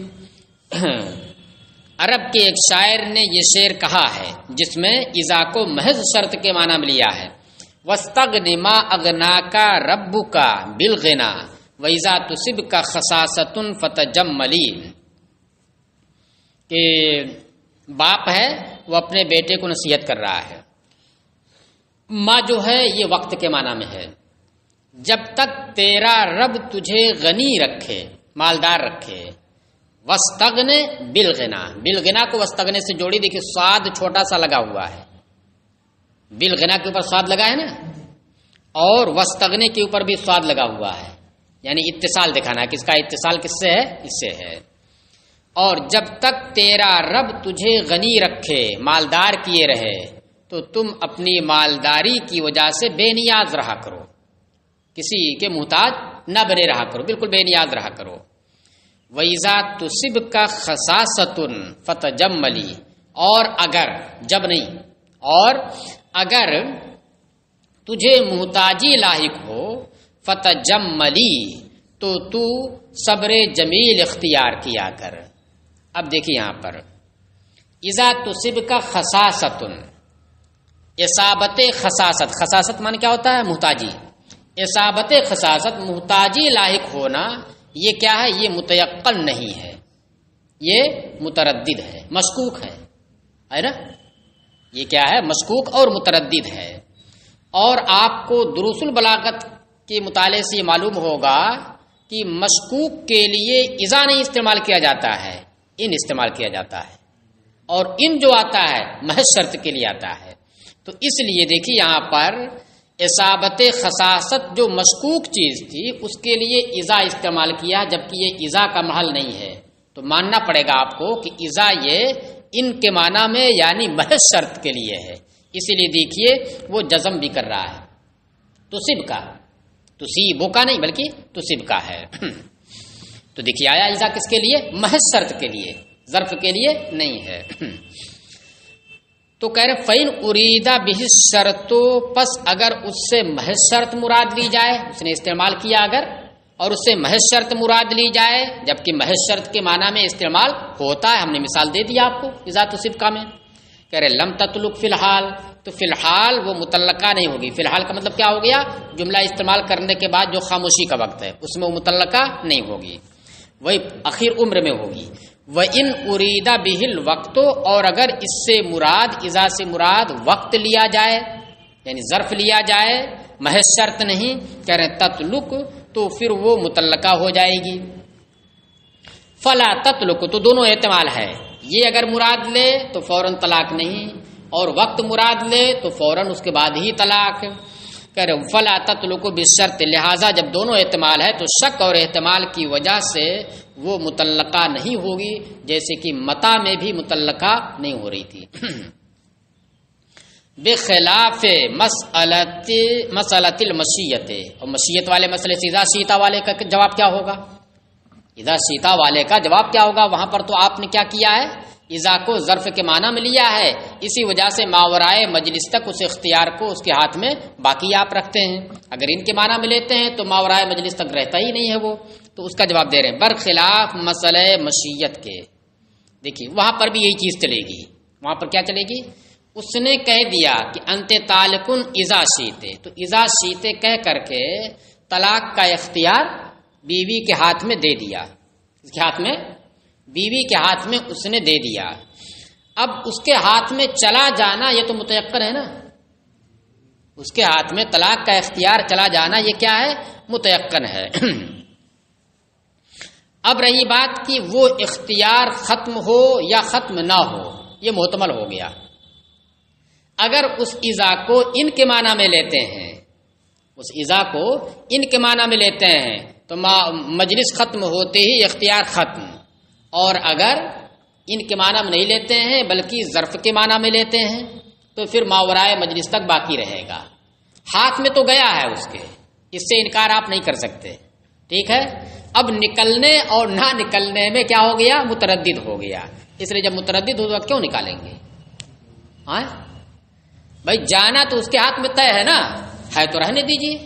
عرب کے ایک شاعر نے یہ شعر کہا ہے جس میں اذا کو محض شرط کے معنی میں لیا ہے، وَاسْتَغْنِ مَا أَغْنَاكَ رَبُّكَ بِالْغِنَى وَإِذَا تُصِبْكَ خَصَاصَةٌ فَتَجَمَّلِي، کہ باپ ہے وہ اپنے بیٹے کو نصیحت کر رہا ہے، ماں جو ہے یہ وقت کے معنی میں ہے، جب تک تیرا رب تجھے غنی رکھے، مالدار رکھے، وستغن بالغنا، بالغنا کو وستغنے سے جوڑی، دیکھیے صاد چھوٹا سا لگا ہوا ہے، بالغنا کے اوپر صاد لگا ہے نا، اور وستغنے کے اوپر بھی صاد لگا ہوا ہے، یعنی اتصال دکھانا ہے، کس کا اتصال کس سے ہے، اس سے ہے۔ اور جب تک تیرا رب تجھے غنی رکھے، مالدار کیے رہے، تو تم اپنی مالداری کی وجہ سے بے نیاز رہا کرو، کسی کے محتاج نہ بنے رہا کرو، بالکل بے نیاز رہا کرو۔ وَإِذَا تُصِبْكَ خَصَاصَةٌ فَتَجَمَّلِي، اور اگر، جب نہیں، اور اگر تجھے محتاجی لاحق ہو، فَتَجَمَّلِي، تو تو صبر جمیل اختیار کیا کر۔ اب دیکھیے یہاں پر اذا تصبک خصاصۃ، اصابت خصاصت، خصاصت معنی کیا ہوتا ہے؟ محتاجی، اصابت خصاصت، محتاجی لاحق ہونا، یہ کیا ہے؟ یہ متیقن نہیں ہے، یہ متردد ہے، مشکوک ہے نا؟ یہ کیا ہے؟ مشکوک اور متردد ہے۔ اور آپ کو دروس البلاغت کے مطالعے سے یہ معلوم ہوگا کہ مشکوک کے لیے اذا نہیں استعمال کیا جاتا ہے، ان استعمال کیا جاتا ہے، اور ان جو آتا ہے محض شرط کے لیے آتا ہے۔ تو اس لیے دیکھیے یہاں پر اصابت خصاصت جو مشکوک چیز تھی اس کے لیے اذا استعمال کیا، جبکہ یہ اذا کا محل نہیں ہے، تو ماننا پڑے گا آپ کو کہ اذا یہ ان کے معنی میں یعنی محض شرط کے لیے ہے، اسی لیے دیکھیے وہ جزم بھی کر رہا ہے، تصب کا، تصیبو کا نہیں بلکہ تصب کا ہے۔ تو دیکھیے آیا اذا کس کے لیے؟ محض شرط کے لیے، ظرف کے لیے نہیں ہے۔ تو کہہ رہے فَإِنْ أُرِيدَ بِهِ الشَّرْطُ، پس اگر اس سے محض شرط مراد لی جائے، اس نے استعمال کیا اگر، اور اس سے محض شرط مراد لی جائے، جبکہ محض شرط کے معنی میں استعمال ہوتا ہے، ہم نے مثال دے دیا آپ کو اذا تصبکا میں، کہہ رہے لم تطلق فی الحال، تو فی الحال وہ متعلقہ نہیں ہوگی۔ فی الحال کا مطلب کیا ہو گیا؟ جملہ استعمال کرنے کے بعد جو خاموشی کا وقت ہے اس میں وہ متعلقہ نہیں ہوگی، وہی اخیر عمر میں ہوگی۔ وَإِنْ أُرِيدَ بِهِ الْوَقْتُ، اور اگر اس سے مراد اذا سے مراد وقت لیا جائے یعنی ظرف لیا جائے، محض شرط نہیں، کہہ رہے تطلق، تو پھر وہ متعلقہ ہو جائے گی۔ فلا تطلق، تو دونوں احتمال ہے، یہ اگر مراد لے تو فوراً طلاق نہیں، اور وقت مراد لے تو فوراً اس کے بعد ہی طلاق۔ کہہ رہے فلا تطلق بالشرط، لہذا جب دونوں احتمال ہے تو شک اور احتمال کی وجہ سے وہ متعلقہ نہیں ہوگی، جیسے کہ متا میں بھی متعلقہ نہیں ہو رہی تھی۔ بخلاف مسئلۃ المشیت، اور مشیت والے مسئلے سے اذا شیتا والے کا جواب کیا ہوگا؟ اذا شیتا والے کا جواب کیا ہوگا؟ وہاں پر تو آپ نے کیا کیا ہے؟ اذا کو ظرف کے معنی میں لیا ہے، اسی وجہ سے ماورائے مجلس تک اس اختیار کو اس کے ہاتھ میں باقی آپ رکھتے ہیں۔ اگر ان کے معنی میں لیتے ہیں تو ماورائے مجلس تک رہتا ہی نہیں ہے وہ، تو اس کا جواب دے رہے ہیں برخلاف مسئلہ مشیت کے۔ دیکھیے وہاں پر بھی یہی چیز چلے گی، وہاں پر کیا چلے گی؟ اس نے کہہ دیا کہ انت طالقن اذا شیتے، تو اذا شیتے کہہ کر کے طلاق کا اختیار بیوی کے ہاتھ میں دے دیا، اس کے ہاتھ میں، بیوی کے ہاتھ میں اس نے دے دیا۔ اب اس کے ہاتھ میں چلا جانا یہ تو متیقن ہے نا، اس کے ہاتھ میں طلاق کا اختیار چلا جانا یہ کیا ہے؟ متیقن ہے۔ اب رہی بات کہ وہ اختیار ختم ہو یا ختم نہ ہو، یہ محتمل ہو گیا۔ اگر اس اذا کو ان کے معنی میں لیتے ہیں، اس اذا کو ان کے معنی میں لیتے ہیں تو مجلس ختم ہوتے ہی اختیار ختم، اور اگر ان کے معنی میں نہیں لیتے ہیں بلکہ ظرف کے معنی میں لیتے ہیں تو پھر ماورائے مجلس تک باقی رہے گا۔ ہاتھ میں تو گیا ہے اس کے، اس سے انکار آپ نہیں کر سکتے، ٹھیک ہے۔ اب نکلنے اور نہ نکلنے میں کیا ہو گیا؟ متردد ہو گیا۔ اس لیے جب متردد ہو تو کیوں نکالیں گے؟ ہاں بھائی جانا تو اس کے ہاتھ میں طے ہے نا، ہے تو رہنے دیجیے۔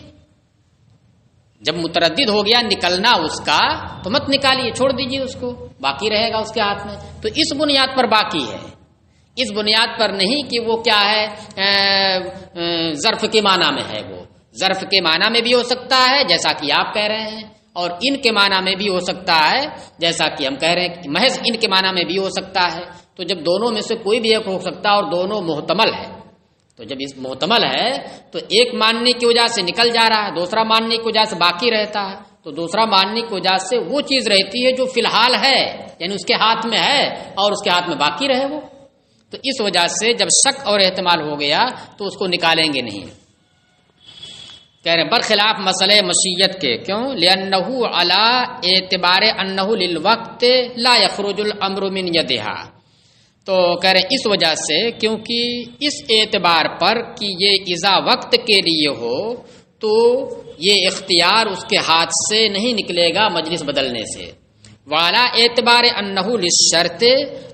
جب متردد ہو گیا نکلنا اس کا تو مت نکالیے، چھوڑ دیجیے اس کو، باقی رہے گا اس کے ہاتھ میں۔ تو اس بنیاد پر باقی ہے، اس بنیاد پر نہیں کہ وہ کیا ہے ظرف کے معنی میں ہے، وہ ظرف کے معنی میں بھی ہو سکتا ہے جیسا کہ آپ کہہ رہے ہیں، اور ان کے معنی میں بھی ہو سکتا ہے جیسا کہ ہم کہہ رہے ہیں، محض ان کے معنی میں بھی ہو سکتا ہے۔ تو جب دونوں میں سے کوئی بھی ایک ہو سکتا ہے اور دونوں محتمل ہے، تو جب اس محتمل ہے تو ایک ماننے کی وجہ سے نکل جا رہا ہے، دوسرا ماننے کی وجہ سے باقی رہتا ہے، تو دوسرا ماننے کی وجہ سے وہ چیز رہتی ہے جو فی الحال ہے، یعنی اس کے ہاتھ میں ہے اور اس کے ہاتھ میں باقی رہے وہ۔ تو اس وجہ سے جب شک اور احتمال ہو گیا تو اس کو نکالیں گے نہیں۔ کہہ رہے ہیں برخلاف مسئلہ مشیت کے، کیوں؟ لأنہ علی اعتبار انہ للوقت لا یخرج الامر من یدہا، تو کہہ رہے ہیں اس وجہ سے، کیونکہ اس اعتبار پر کہ یہ اذا وقت کے لیے ہو تو یہ اختیار اس کے ہاتھ سے نہیں نکلے گا مجلس بدلنے سے۔ والا اعتبار انہ للشرط،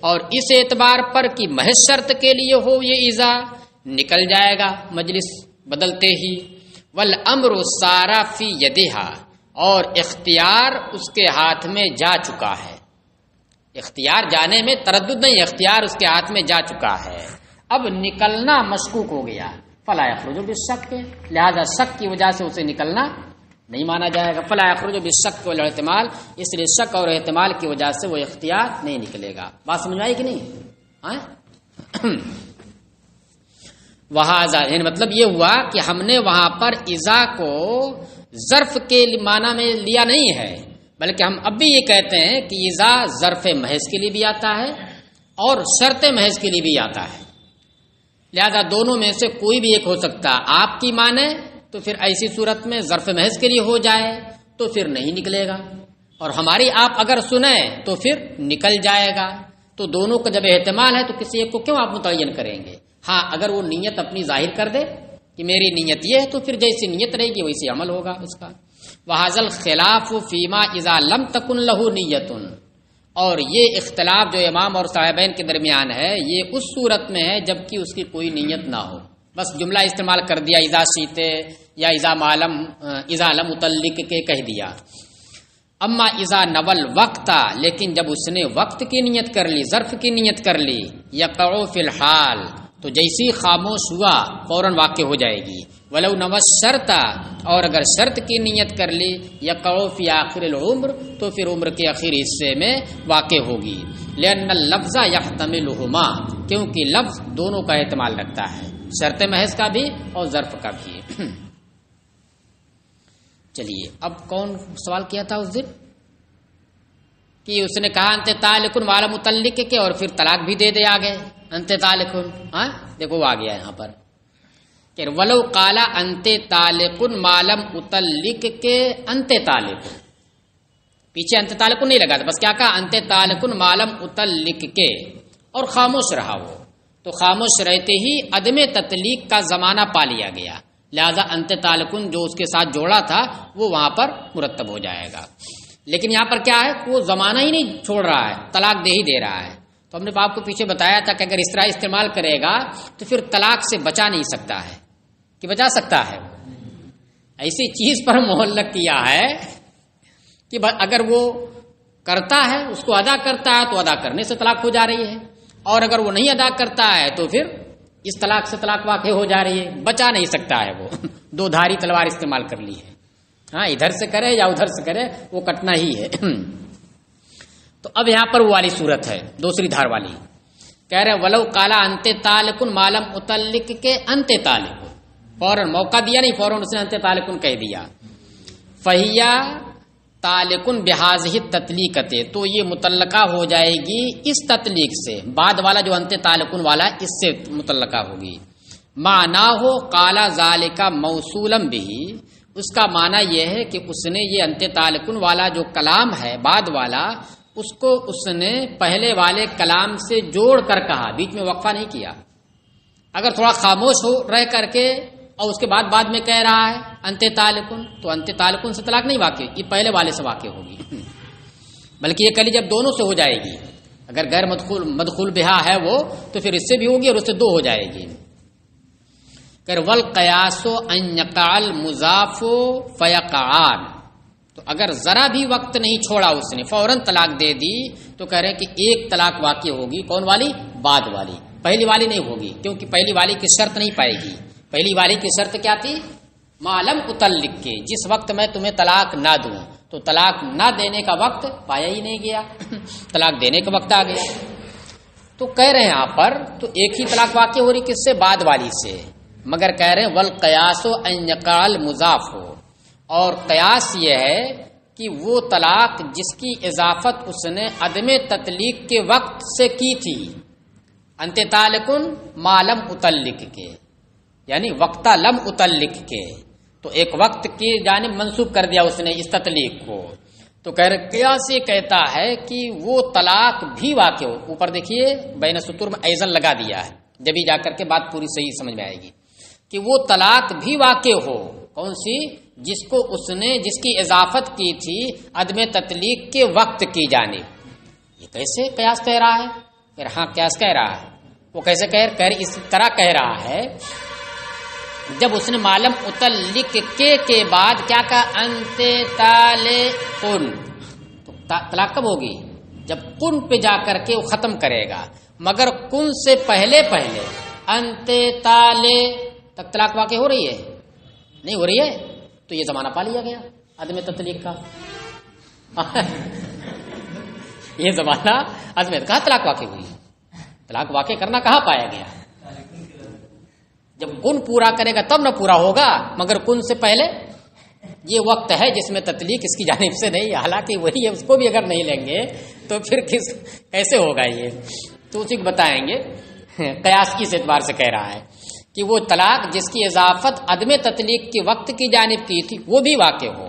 اور اس اعتبار پر کہ محض شرط کے لیے ہو یہ اذا، نکل جائے گا مجلس بدلتے ہی۔ والامر سارا فی یدہا، اور اختیار اس کے ہاتھ میں جا چکا ہے، اختیار جانے میں تردد نہیں، اختیار اس کے ہاتھ میں جا چکا ہے۔ اب نکلنا مشکوک ہو گیا، فلا یخرج بالشک، لہذا شک کی وجہ سے اسے نکلنا نہیں مانا جائے گا۔ فلا یخرج بالشک والاحتمال، اس لیے شک اور احتمال کی وجہ سے وہ اختیار نہیں نکلے گا۔ بات سمجھ میں آئی کہ نہیں؟ وہذا یعنی مطلب یہ ہوا کہ ہم نے وہاں پر اذا کو ظرف کے معنی میں لیا نہیں ہے، بلکہ ہم اب بھی یہ کہتے ہیں کہ اذا ظرف محض کے لیے بھی آتا ہے اور شرط محض کے لیے بھی آتا ہے، لہذا دونوں میں سے کوئی بھی ایک ہو سکتا ہے۔ آپ کی مانے تو پھر ایسی صورت میں ظرف محض کے لیے ہو جائے تو پھر نہیں نکلے گا، اور ہماری آپ اگر سنیں تو پھر نکل جائے گا۔ تو دونوں کا جب احتمال ہے تو کسی ایک کو کیوں آپ متعین کریں گے؟ ہاں اگر وہ نیت اپنی ظاہر کر دے کہ میری نیت یہ ہے تو پھر جیسی نیت رہے گی ویسی عمل ہوگا اس کا۔ وَهَذَا الْخِلَافُ فِيمَا إِذَا لَمْ تَكُنْ لَهُ نِيَّةٌ، اور یہ اختلاف جو امام اور صاحبین کے درمیان ہے یہ اس صورت میں ہے جبکہ اس کی کوئی نیت نہ ہو، بس جملہ استعمال کر دیا اذا شیتے یا اذا لم متعلق کے کہہ دیا۔ اما اذا نول وقت، لیکن جب اس نے وقت کی نیت کر لی، ظرف کی نیت کر لی، یقع فی الحال، تو جیسی خاموش ہوا فوراً واقع ہو جائے گی۔ ولو نوى شرط، اور اگر شرط کی نیت کر لی، یقع فی آخر العمر، تو پھر عمر کے آخری حصے میں واقع ہوگی۔ لأن اللفظ یحتملہما، کیونکہ لفظ دونوں کا احتمال رکھتا ہے، شرط محض کا بھی اور ظرف کا بھی۔ چلیے اب کون سوال کیا تھا اس دن کہ اس نے کہا انت طالقن والا متعلق کے، اور پھر طلاق بھی دے آگے انت طالقن، ہاں دیکھو وہ آ گیا یہاں پر کہ ولو قال انت طالقن مالم متعلق کے انت طالقن، پیچھے انت طالقن نہیں لگا تھا، بس کیا کہا انت طالقن مالم متعلق کے، اور خاموش رہا وہ، تو خاموش رہتے ہی عدم تطلیق کا زمانہ پا لیا گیا، لہذا انت طالقن جو اس کے ساتھ جوڑا تھا وہ وہاں پر مرتب ہو جائے گا۔ لیکن یہاں پر کیا ہے وہ زمانہ ہی نہیں چھوڑ رہا ہے، طلاق دے ہی دے رہا ہے۔ تو ہم نے آپ کو پیچھے بتایا تھا کہ اگر اس طرح استعمال کرے گا تو پھر طلاق سے بچا نہیں سکتا ہے، کہ بچا سکتا ہے، ایسی چیز پر معلق کیا ہے کہ اگر وہ کرتا ہے اس کو ادا کرتا ہے تو ادا کرنے سے طلاق ہو جا رہی ہے، اور اگر وہ نہیں ادا کرتا ہے تو پھر اس طلاق سے طلاق واقع ہو جا رہی ہے، بچا نہیں سکتا ہے، وہ دو دھاری تلوار استعمال کر لی ہے، ہاں ادھر سے کرے یا ادھر سے کرے وہ کٹنا ہی ہے۔ تو اب یہاں پر وہ والی صورت ہے دوسری دھار والی، کہہ رہے ولو قالا انت طالقن مالم متعلق کے انت طالق، فوراً موقع دیا نہیں، فوراً اس نے انت طالقن کہہ دیا، فہیا طالقن بہذہ التطلیقۃ، تو یہ متعلقہ ہو جائے گی اس تطلیق سے، بعد والا جو انت طالقن والا اس سے متعلقہ ہوگی۔ معنی ہو قالا ذالک موصولا بہ، اس کا معنی یہ ہے کہ اس نے یہ انت طالقن والا جو کلام ہے بعد والا، اس کو اس نے پہلے والے کلام سے جوڑ کر کہا، بیچ میں وقفہ نہیں کیا۔ اگر تھوڑا خاموش ہو رہ کر کے اور اس کے بعد میں کہہ رہا ہے انت طالقن، تو انت طالقن سے طلاق نہیں واقع، یہ پہلے والے سے واقع ہوگی، بلکہ یہ کلی جب دونوں سے ہو جائے گی، اگر غیر مدخول بہا ہے وہ تو پھر اس سے بھی ہوگی اور اس سے دو ہو جائے گی۔ والقیاس ان یقع المضاف فیقعان، تو اگر ذرا بھی وقت نہیں چھوڑا اس نے، فوراً طلاق دے دی، تو کہہ رہے ہیں کہ ایک طلاق واقع ہوگی، کون والی؟ بعد والی، پہلی والی نہیں ہوگی، کیونکہ پہلی والی کی شرط نہیں پائے گی۔ پہلی والی کی شرط کیا تھی؟ معلم متعلق کے، جس وقت میں تمہیں طلاق نہ دوں، تو طلاق نہ دینے کا وقت پایا ہی نہیں گیا، طلاق دینے کا وقت آ گیا۔ تو کہہ رہے ہیں یہاں پر تو ایک ہی طلاق واقع ہو رہی، کس سے؟ بعد والی سے، مگر کہہ رہے ہیں والقیاس ان یقع المضاف، اور قیاس یہ ہے کہ وہ طلاق جس کی اضافت اس نے عدم تطلیق کے وقت سے کی تھی، انت طالقن مالم متعلق کے، یعنی وقتا لم متعلق کے، تو ایک وقت کی جانب منسوب کر دیا اس نے اس تطلیق کو، تو کہہ رہے قیاس یہ کہتا ہے کہ وہ طلاق بھی واقع ہو، اوپر دیکھیے بین سطور میں ایزن لگا دیا ہے، جبھی جا کر کے بات پوری صحیح سمجھ میں آئے گی، کہ وہ طلاق بھی واقع ہو، کون سی؟ جس کو اس نے جس کی اضافت کی تھی عدم تطلیق کے وقت کی جانب۔ یہ کیسے قیاس کہہ رہا ہے؟ پھر ہاں قیاس کہہ رہا ہے، وہ کیسے اس طرح کہہ رہا ہے، جب اس نے معلم متعلق کے بعد کیا کہا؟ انت طالقن، تو طلاق کب ہوگی؟ جب کن پہ جا کر کے وہ ختم کرے گا، مگر کن سے پہلے انت طالق تک طلاق واقع ہو رہی ہے؟ نہیں ہو رہی ہے، تو یہ زمانہ پا لیا گیا عدم تطلیق کا۔ یہ زمانہ عدم، کہاں طلاق واقع ہوئی؟ طلاق واقع کرنا کہاں پایا گیا؟ جب کن پورا کرے گا تب نہ پورا ہوگا، مگر کن سے پہلے یہ وقت ہے جس میں تطلیق اس کی جانب سے نہیں، حالانکہ وہی ہے، اس کو بھی اگر نہیں لیں گے تو پھر کیسے ہوگا یہ؟ تو اسی کو بتائیں گے. قیاس کی اعتبار سے کہہ رہا ہے کہ وہ طلاق جس کی اضافت عدم تطلیق کے وقت کی جانب کی تھی وہ بھی واقع ہو،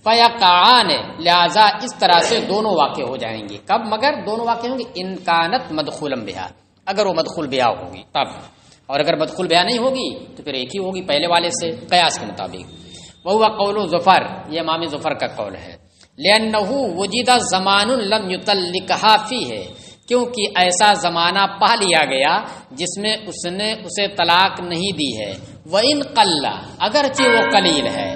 فیقعان، لہذا اس طرح سے دونوں واقع ہو جائیں گے. کب؟ مگر دونوں واقع ہوں گے ان کانت مدخولا بہا، اگر وہ مدخول بہا ہوگی تب، اور اگر مدخول بہا نہیں ہوگی تو پھر ایک ہی ہوگی پہلے والے سے قیاس کے مطابق. وہو قول ظفر، یہ امام ظفر کا قول ہے. لأنه وجد زمان لم يطلقها فيه، کیونکہ ایسا زمانہ پا لیا گیا جس میں اس نے اسے طلاق نہیں دی ہے. وَإِن قَلَّ، اگرچہ وہ قلیل ہے،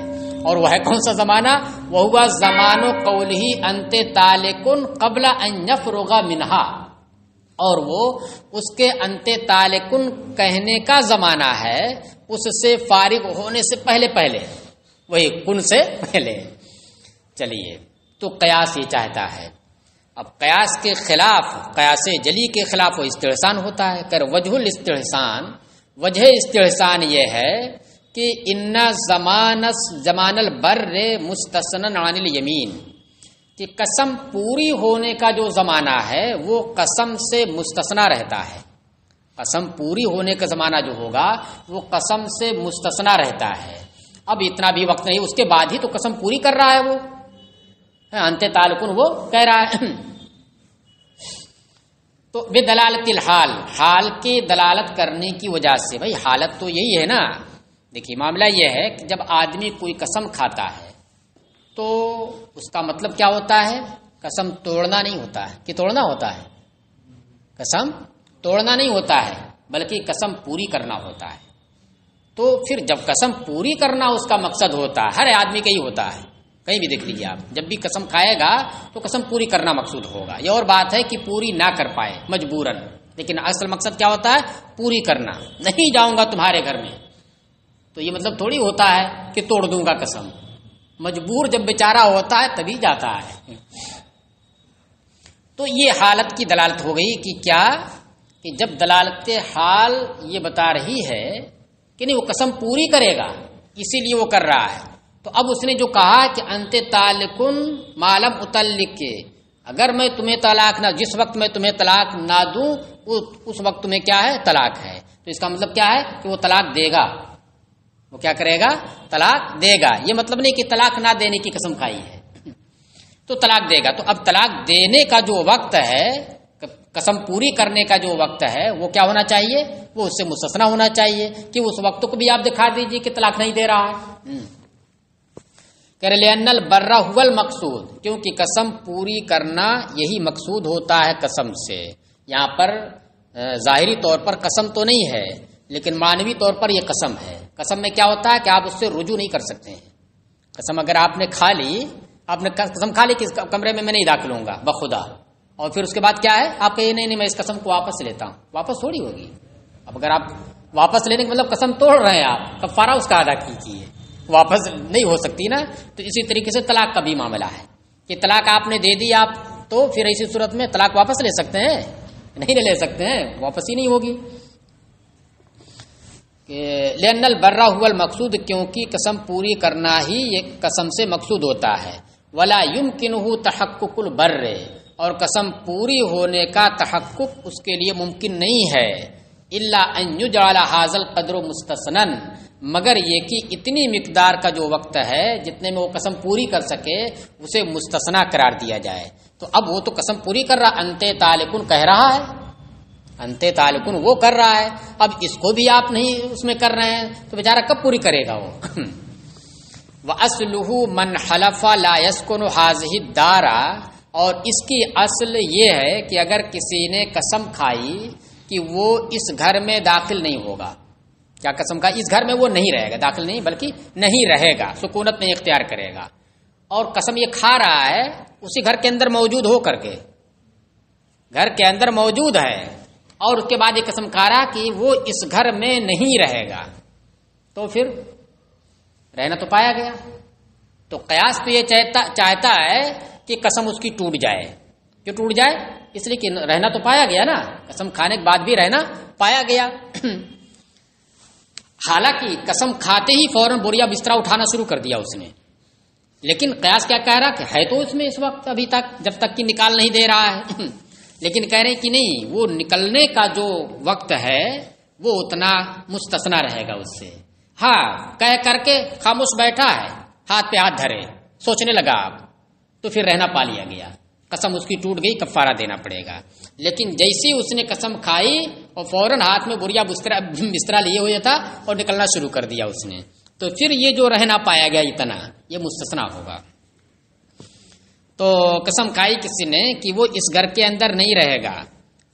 اور وہ ہے کون سا زمانہ؟ وَهُوَ زَمَانُ قَوْلِهِ أَنْتَ طَالِقٌ قَبْلَ أَنْ يَفْرُغَ مِنْهَا، اور وہ اس کے انت طالقن کہنے کا زمانہ ہے اس سے فارغ ہونے سے پہلے پہلے، وہی کن سے پہلے. چلیے، تو قیاس یہ چاہتا ہے. اب قیاس کے خلاف، قیاس جلی کے خلاف وہ استحسان ہوتا ہے. کہ وجہ الاستحسان، وجہ استحسان یہ ہے کہ ان زمان البر مستثنى عن الیمین، کہ قسم پوری ہونے کا جو زمانہ ہے وہ قسم سے مستثنا رہتا ہے. قسم پوری ہونے کا زمانہ جو ہوگا وہ قسم سے مستثنا رہتا ہے. اب اتنا بھی وقت نہیں، اس کے بعد ہی تو قسم پوری کر رہا ہے وہ، انت تعلقن وہ کہہ رہا ہے. تو بدلالت الحال، حال کی دلالت کرنے کی وجہ سے، بھائی حالت تو یہی ہے نا. دیکھیے معاملہ یہ ہے کہ جب آدمی کوئی قسم کھاتا ہے تو اس کا مطلب کیا ہوتا ہے؟ قسم توڑنا نہیں ہوتا ہے. کہ توڑنا ہوتا ہے؟ قسم توڑنا نہیں ہوتا ہے بلکہ قسم پوری کرنا ہوتا ہے. تو پھر جب قسم پوری کرنا اس کا مقصد ہوتا ہے، ہر آدمی کا ہی ہوتا ہے، کہیں بھی دیکھ لیجیے آپ، جب بھی قسم کھائے گا تو قسم پوری کرنا مقصود ہوگا. یہ اور بات ہے کہ پوری نہ کر پائے مجبوراً، لیکن اصل مقصد کیا ہوتا ہے؟ پوری کرنا. نہیں جاؤں گا تمہارے گھر میں، تو یہ مطلب تھوڑی ہوتا ہے کہ توڑ دوں گا قسم. مجبور جب بیچارہ ہوتا ہے تبھی جاتا ہے. تو یہ حالت کی دلالت ہو گئی کہ کیا؟ کہ جب دلالت حال یہ بتا رہی ہے کہ نہیں وہ قسم پوری کرے گا، اسی لیے وہ کر رہا ہے. تو اب اس نے جو کہا کہ انت طالقن ما لم اطلق، کے اگر میں تمہیں طلاق نہ، جس وقت میں تمہیں طلاق نہ دوں اس وقت تمہیں کیا ہے؟ طلاق ہے. تو اس کا مطلب کیا ہے؟ کہ وہ طلاق دے گا. وہ کیا کرے گا؟ طلاق دے گا. یہ مطلب نہیں کہ طلاق نہ دینے کی قسم کھائی ہے، تو طلاق دے گا. تو اب طلاق دینے کا جو وقت ہے، قسم پوری کرنے کا جو وقت ہے، وہ کیا ہونا چاہیے؟ وہ اس سے مستثنا ہونا چاہیے کہ اس وقت کو بھی آپ دکھا دیجئے کہ طلاق نہیں دے رہا ہے. کہ لأن البر هو المقصود، کیونکہ قسم پوری کرنا یہی مقصود ہوتا ہے قسم سے. یہاں پر ظاہری طور پر قسم تو نہیں ہے لیکن معنوی طور پر یہ قسم ہے. قسم میں کیا ہوتا ہے کہ آپ اس سے رجوع نہیں کر سکتے ہیں. قسم اگر آپ نے کھا لی، آپ نے قسم کھا لی کہ اس کمرے میں نہیں داخل ہوں گا بخدا، اور پھر اس کے بعد کیا ہے؟ آپ کہیے نہیں میں اس قسم کو واپس لیتا ہوں، واپس تھوڑی ہوگی. اب اگر آپ واپس لینے کا مطلب قسم توڑ رہے ہیں، آپ کفارہ اس کا ادا کیجیے، واپس نہیں ہو سکتی نا. تو اسی طریقے سے طلاق کا بھی معاملہ ہے کہ طلاق آپ نے دے دی آپ، تو پھر ایسی صورت میں طلاق واپس لے سکتے ہیں؟ نہیں لے سکتے ہیں، واپس ہی نہیں ہوگی. لأن البر هو المقصود، کیونکہ قسم پوری کرنا ہی یہ قسم سے مقصود ہوتا ہے. ولا يمكنه تحقق البر، اور قسم پوری ہونے کا تحقق اس کے لیے ممکن نہیں ہے. الا ان يجعل هذا القدر مستثنا، مگر یہ کہ اتنی مقدار کا جو وقت ہے جتنے میں وہ قسم پوری کر سکے اسے مستثنا قرار دیا جائے. تو اب وہ تو قسم پوری کر رہا، انت طالقن کہہ رہا ہے، انت طالقن وہ کر رہا ہے. اب اس کو بھی آپ نہیں اس میں کر رہے ہیں تو بیچارہ کب پوری کرے گا وہ؟ وَأَصْلُهُ مَنْ حَلَفَ لَا يَسْكُنُ هَذِهِ الدَّارَ، اور اس کی اصل یہ ہے کہ اگر کسی نے قسم کھائی کہ وہ اس گھر میں داخل نہیں ہوگا، کیا قسم کھائی؟ اس گھر میں وہ نہیں رہے گا، داخل نہیں بلکہ نہیں رہے گا، سکونت نہیں اختیار کرے گا. اور قسم یہ کھا رہا ہے اسی گھر کے اندر موجود ہو کر کے، گھر کے اندر موجود ہے، اور اس کے بعد یہ قسم کھا رہا کہ وہ اس گھر میں نہیں رہے گا، تو پھر رہنا تو پایا گیا. تو قیاس تو یہ چاہتا ہے کہ قسم اس کی ٹوٹ جائے. کیوں ٹوٹ جائے؟ اس لیے کہ رہنا تو پایا گیا نا، قسم کھانے کے بعد بھی رہنا پایا گیا. حالانکہ قسم کھاتے ہی فوراً بوریا بسترا اٹھانا شروع کر دیا اس نے، لیکن قیاس کیا کہہ رہا کہ ہے تو اس میں اس وقت ابھی تک، جب تک کہ نکال نہیں دے رہا ہے لیکن کہہ رہے کہ نہیں، وہ نکلنے کا جو وقت ہے وہ اتنا مستثنا رہے گا اس سے. ہاں کہہ کر کے خاموش بیٹھا ہے، ہاتھ پہ ہاتھ دھرے سوچنے لگا اب تو پھر رہنا پا لیا گیا، قسم اس کی ٹوٹ گئی، کفارہ دینا پڑے گا. لیکن جیسی اس نے قسم کھائی اور فوراً ہاتھ میں بوریا بسترا لیے ہوئے تھا اور نکلنا شروع کر دیا اس نے، تو پھر یہ جو رہنا پایا گیا اتنا، یہ مستثنا ہوگا. تو قسم کھائی کسی نے کہ وہ اس گھر کے اندر نہیں رہے گا.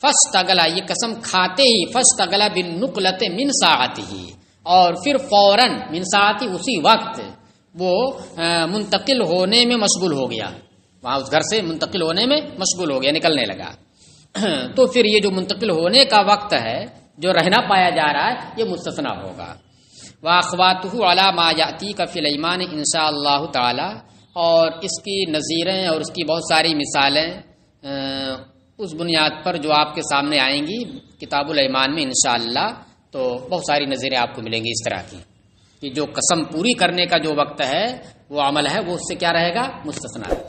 فاستغلا، یہ قسم کھاتے ہی فاستغلا بالنقلۃ من ساعتہ، اور پھر فوراً من ساعتہ اسی وقت وہ منتقل ہونے میں مشغول ہو گیا، وہاں اس گھر سے منتقل ہونے میں مشغول ہو گیا، نکلنے لگا. تو پھر یہ جو منتقل ہونے کا وقت ہے، جو رہنا پایا جا رہا ہے، یہ مستثنا ہوگا. وَأَخْوَاتُهُ عَلَى مَا يَأْتِيكَ فِي الْأَيْمَانِ إِنْ شَاءَ اللَّهُ تعالی، اور اس کی نظیریں اور اس کی بہت ساری مثالیں اس بنیاد پر جو آپ کے سامنے آئیں گی کتاب الایمان میں انشاءاللہ، تو بہت ساری نظیریں آپ کو ملیں گی اس طرح کی کہ جو قسم پوری کرنے کا جو وقت ہے وہ عمل ہے وہ اس سے کیا رہے گا، مستثنا ہے.